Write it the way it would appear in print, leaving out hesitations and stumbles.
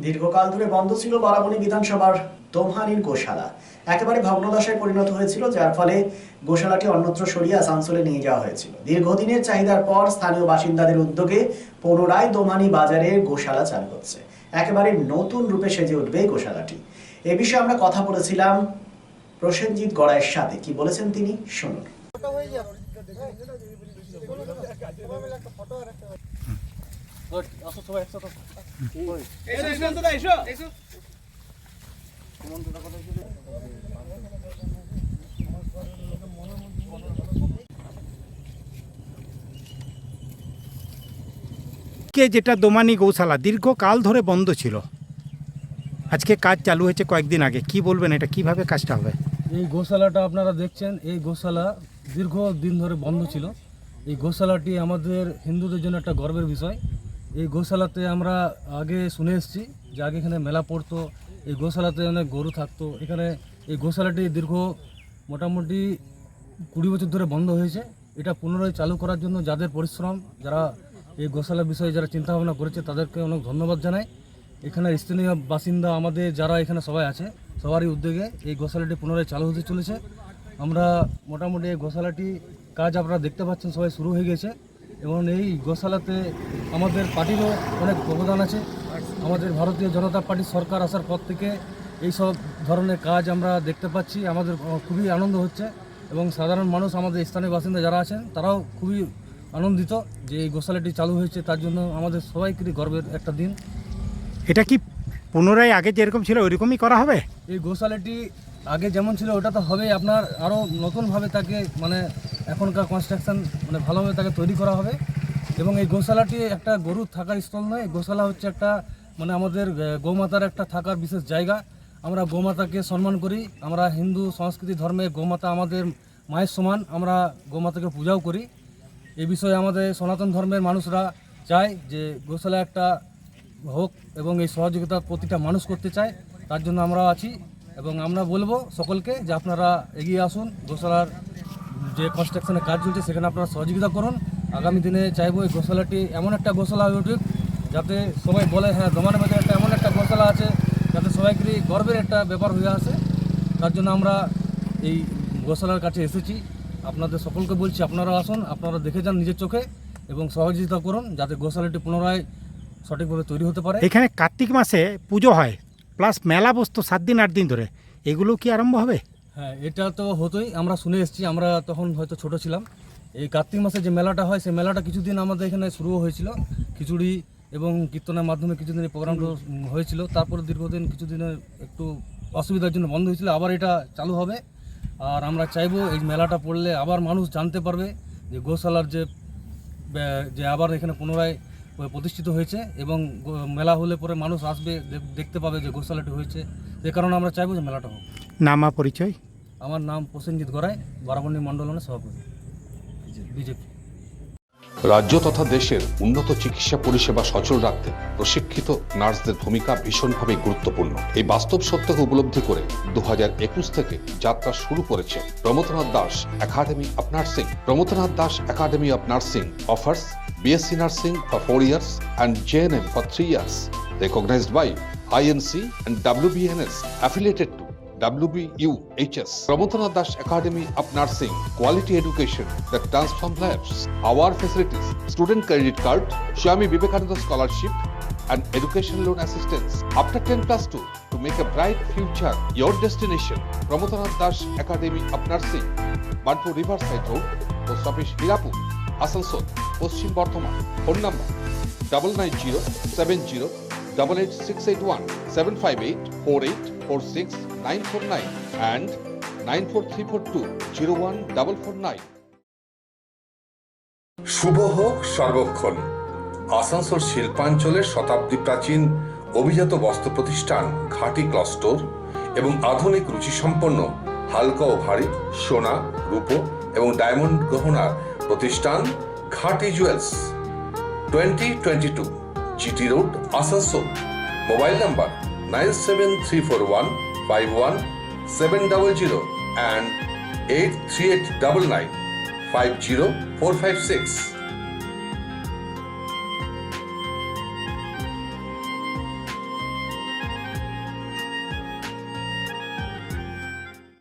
দীর্ঘকাল ধরে বন্ধ ছিল বারাবণী বিধানসভার দোমহানির গোশালা। একেবারে ভগ্নদশায় পরিণত হয়েছিল, যার ফলে গোশালাটি অন্যত্র সরিয়ে আসানসোলে নিয়ে যাওয়া হয়েছিল। দীর্ঘদিনের চাহিদার পর স্থানীয় বাসিন্দাদের উদ্যোগে পুনরায় দোমহানি বাজারে গোশালা চালু হচ্ছে। একেবারে নতুন রূপে সেজে উঠবে এই গোশালাটি। এ বিষয়ে আমরা কথা বলেছিলাম প্রসেনজিৎ গড়াইয়ের সাথে। কি বলেছেন তিনি, শুনুন। যেটা দোমানি গৌশালা দীর্ঘকাল ধরে বন্ধ ছিল, আজকে কাজ চালু হয়েছে কয়েকদিন আগে। কি বলবেন, এটা কিভাবে কাজটা হবে? এই গোশালাটা আপনারা দেখছেন, এই গোশালা দীর্ঘ দিন ধরে বন্ধ ছিল। এই গোশালাটি আমাদের হিন্দুদের জন্য একটা গর্বের বিষয়। এই গোশালাতে আমরা আগে শুনে এসেছি যে আগে এখানে মেলা পড়তো, এই গোশালাতে অনেক গরু থাকতো। এখানে এই গোশালাটি দীর্ঘ মোটামুটি 20 বছর ধরে বন্ধ হয়েছে। এটা পুনরায় চালু করার জন্য যাদের পরিশ্রম, যারা এই গোশালার বিষয়ে যারা চিন্তাভাবনা করেছে তাদেরকে অনেক ধন্যবাদ জানাই। এখানে স্থানীয় বাসিন্দা আমাদের যারা এখানে সবাই আছে, সবারই উদ্যোগে এই গোশালাটি পুনরায় চালু হতে চলেছে। আমরা মোটামুটি এই গোশালাটি কাজ আপনারা দেখতে পাচ্ছেন সবাই শুরু হয়ে গেছে, এবং এই গোশালাতে আমাদের পার্টিরও অনেক অবদান আছে। আমাদের ভারতীয় জনতা পার্টির সরকার আসার পর থেকে এই সব ধরনের কাজ আমরা দেখতে পাচ্ছি। আমাদের খুবই আনন্দ হচ্ছে, এবং সাধারণ মানুষ, আমাদের স্থানীয় বাসিন্দা যারা আছেন তারাও খুবই আনন্দিত যে এই গোশালাটি চালু হয়েছে। তার জন্য আমাদের সবাইকে গর্বের একটা দিন। এটা কি পুনরায় আগে যেরকম ছিল ওইরকমই করা হবে? এই গোশালাটি আগে যেমন ছিল ওটা তো হবেই, আপনার আরও নতুনভাবে তাকে এখনকার কনস্ট্রাকশন ভালোভাবে তাকে তৈরি করা হবে। এবং এই গোশালাটি একটা গরুর থাকার স্থল নয়, গোশালা হচ্ছে একটা আমাদের গৌমাতার একটা থাকার বিশেষ জায়গা। আমরা গৌমাতাকে সম্মান করি। আমরা হিন্দু সংস্কৃতি ধর্মে গৌমাতা আমাদের মায়ের সমান, আমরা গৌমাতাকে পূজাও করি। এই বিষয়ে আমাদের সনাতন ধর্মের মানুষরা চায় যে গোশালা একটা হোক, এবং এই সহযোগিতা প্রতিটা মানুষ করতে চায়। তার জন্য আমরা আছি, এবং আমরা বলবো সকলকে যে আপনারা এগিয়ে আসুন। গোশালার যে কনস্ট্রাকশনের কাজ চলছে সেখানে আপনারা সহযোগিতা করুন। আগামী দিনে চাইবো এই গোশালাটি এমন একটা গোশালা হয়ে উঠুক যাতে সবাই বলে হ্যাঁ, দোমানের মধ্যে একটা এমন একটা গোশালা আছে, যাতে সবাইকে গর্বের একটা ব্যাপার হয়ে আসে। তার জন্য আমরা এই গোশালার কাছে এসেছি। আপনাদের সকলকে বলছি আপনারা আসুন, আপনারা দেখে যান নিজের চোখে, এবং সহযোগিতা করুন যাতে গোশালাটি পুনরায় সঠিকভাবে তৈরি হতে পারে। এখানে কার্তিক মাসে পুজো হয়, প্লাস মেলা বসতো 7 দিন 8 দিন ধরে, এগুলো কি আরম্ভ হবে? হ্যাঁ, এটা তো হতোই, আমরা শুনে এসেছি। আমরা তখন হয়তো ছোট ছিলাম। এই কার্তিক মাসে যে মেলাটা হয়, সেই মেলাটা কিছুদিন আমাদের এখানে শুরুও হয়েছিল। খিচুড়ি এবং কীর্তনের মাধ্যমে কিছুদিন এই প্রোগ্রামটা হয়েছিল। তারপরে দীর্ঘদিন কিছুদিনের একটু অসুবিধার জন্য বন্ধ হয়েছিল, আবার এটা চালু হবে। আর আমরা চাইবো এই মেলাটা পড়লে আবার মানুষ জানতে পারবে যে গোশালার যে আবার এখানে পুনরায় প্রতিষ্ঠিত হয়েছে, এবং মেলা হলে পরে মানুষ আসবে, দেখতে পাবে যে গোশালাটি হয়েছে। যে কারণে আমরা চাইবো যে মেলাটা হোক। নাম আর পরিচয়? আমার নাম প্রসেনজিৎ গড়াই, বারাবণী মণ্ডলের সভাপতি, বিজেপি। রাজ্য তথা দেশের উন্নত চিকিৎসা পরিষেবা সচল রাখতে প্রশিক্ষিত নার্সদের ভূমিকা ভীষণভাবে গুরুত্বপূর্ণ। এই বাস্তব সত্যকে উপলব্ধি করে 2021 থেকে যাত্রা শুরু করেছে Pramathanath Das academy of nursing. Pramathanath Das academy of nursing offers BSc Nursing for 4 years and JNM for 3 years, recognized by INC and WBNS, affiliated to WBUHS. Prabodhanath Das Academy of Nursing, quality education that transforms lives. Our facilities: student credit card, Swami Vivekananda scholarship, and education loan assistance. After 10+2, to make a bright future your destination. Prabodhanath Das Academy of Nursing, Banpur Riverside Road, Post Office Hirapur, Asansol, Paschim Bardhaman. Phone number 9907088681, 7584846 and 94342014449. শুভ হোক সর্বক্ষণ। আসানসোল শিল্পাঞ্চলের শতাব্দী প্রাচীন অভিজাত বস্ত্র প্রতিষ্ঠান ঘাটি ক্লস্টোর এবং আধুনিক রুচিসম্পন্ন হালকা ও ভারী সোনা, রূপো এবং ডায়মন্ড গহনার প্রতিষ্ঠান ঘাটি jewels, 2022 GT road, Asansol. Mobile number 9734151700 and 83899 50456.